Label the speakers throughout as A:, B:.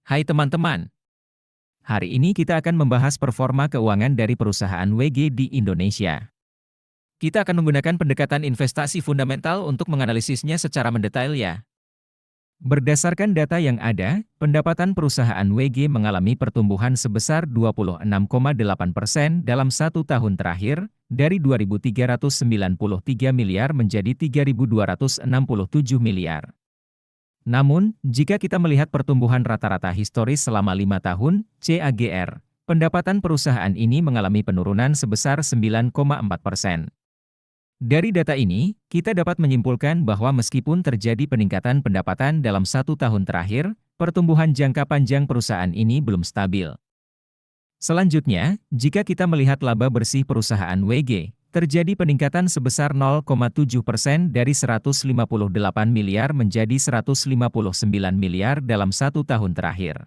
A: Hai teman-teman, hari ini kita akan membahas performa keuangan dari perusahaan WG di Indonesia. Kita akan menggunakan pendekatan investasi fundamental untuk menganalisisnya secara mendetail ya. Berdasarkan data yang ada, pendapatan perusahaan WG mengalami pertumbuhan sebesar 26,8% dalam satu tahun terakhir, dari 2.393 miliar menjadi 3.267 miliar. Namun, jika kita melihat pertumbuhan rata-rata historis selama 5 tahun, CAGR, pendapatan perusahaan ini mengalami penurunan sebesar 9,4%. Dari data ini, kita dapat menyimpulkan bahwa meskipun terjadi peningkatan pendapatan dalam satu tahun terakhir, pertumbuhan jangka panjang perusahaan ini belum stabil. Selanjutnya, jika kita melihat laba bersih perusahaan WG, terjadi peningkatan sebesar 0,7% dari 158 miliar menjadi 159 miliar dalam satu tahun terakhir.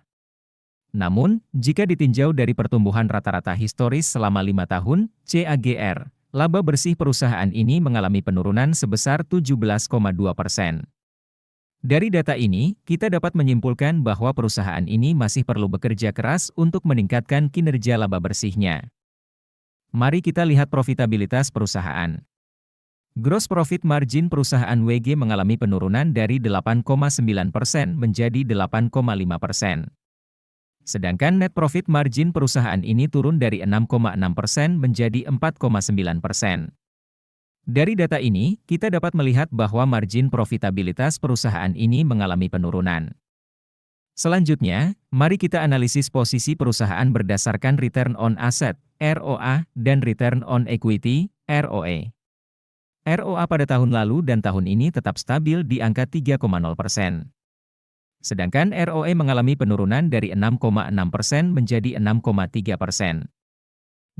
A: Namun, jika ditinjau dari pertumbuhan rata-rata historis selama 5 tahun, CAGR, laba bersih perusahaan ini mengalami penurunan sebesar 17,2%. Dari data ini, kita dapat menyimpulkan bahwa perusahaan ini masih perlu bekerja keras untuk meningkatkan kinerja laba bersihnya. Mari kita lihat profitabilitas perusahaan. Gross profit margin perusahaan WG mengalami penurunan dari 8,9% menjadi 8,5%. Sedangkan net profit margin perusahaan ini turun dari 6,6% menjadi 4,9%. Dari data ini, kita dapat melihat bahwa margin profitabilitas perusahaan ini mengalami penurunan. Selanjutnya, mari kita analisis posisi perusahaan berdasarkan return on asset, ROA, dan return on equity, ROE. ROA pada tahun lalu dan tahun ini tetap stabil di angka 3,0%. Sedangkan ROE mengalami penurunan dari 6,6% menjadi 6,3%.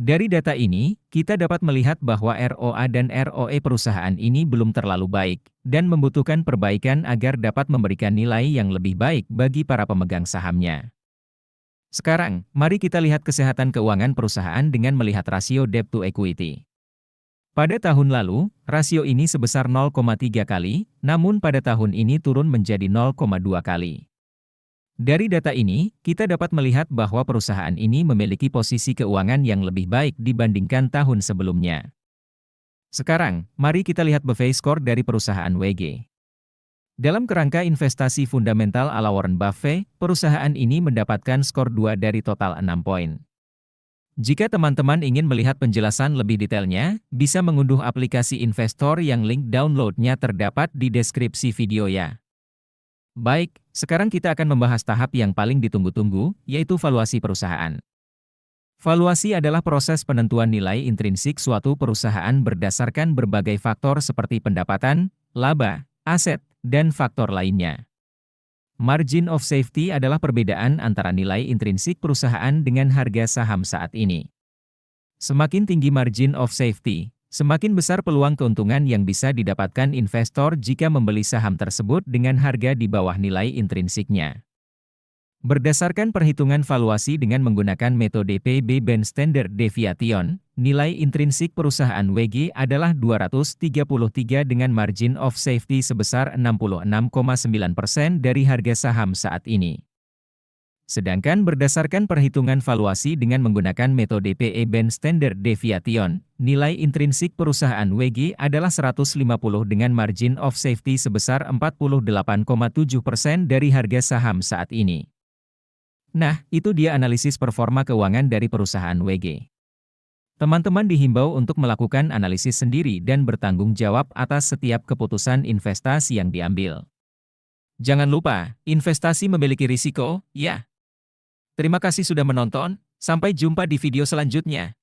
A: Dari data ini, kita dapat melihat bahwa ROA dan ROE perusahaan ini belum terlalu baik, dan membutuhkan perbaikan agar dapat memberikan nilai yang lebih baik bagi para pemegang sahamnya. Sekarang, mari kita lihat kesehatan keuangan perusahaan dengan melihat rasio debt to equity. Pada tahun lalu, rasio ini sebesar 0,3 kali, namun pada tahun ini turun menjadi 0,2 kali. Dari data ini, kita dapat melihat bahwa perusahaan ini memiliki posisi keuangan yang lebih baik dibandingkan tahun sebelumnya. Sekarang, mari kita lihat BVI skor dari perusahaan WG. Dalam kerangka investasi fundamental ala Warren Buffett, perusahaan ini mendapatkan skor 2 dari total 6 poin. Jika teman-teman ingin melihat penjelasan lebih detailnya, bisa mengunduh aplikasi investor yang link downloadnya terdapat di deskripsi video ya. Baik, sekarang kita akan membahas tahap yang paling ditunggu-tunggu, yaitu valuasi perusahaan. Valuasi adalah proses penentuan nilai intrinsik suatu perusahaan berdasarkan berbagai faktor seperti pendapatan, laba, aset, dan faktor lainnya. Margin of safety adalah perbedaan antara nilai intrinsik perusahaan dengan harga saham saat ini. Semakin tinggi margin of safety, semakin besar peluang keuntungan yang bisa didapatkan investor jika membeli saham tersebut dengan harga di bawah nilai intrinsiknya. Berdasarkan perhitungan valuasi dengan menggunakan metode P/B Standard Deviation, nilai intrinsik perusahaan WG adalah 233 dengan margin of safety sebesar 66,9% dari harga saham saat ini. Sedangkan berdasarkan perhitungan valuasi dengan menggunakan metode PE Standard Deviation, nilai intrinsik perusahaan WG adalah 150 dengan margin of safety sebesar 48,7% dari harga saham saat ini. Nah, itu dia analisis performa keuangan dari perusahaan WG. Teman-teman dihimbau untuk melakukan analisis sendiri dan bertanggung jawab atas setiap keputusan investasi yang diambil. Jangan lupa, investasi memiliki risiko, ya. Terima kasih sudah menonton, sampai jumpa di video selanjutnya.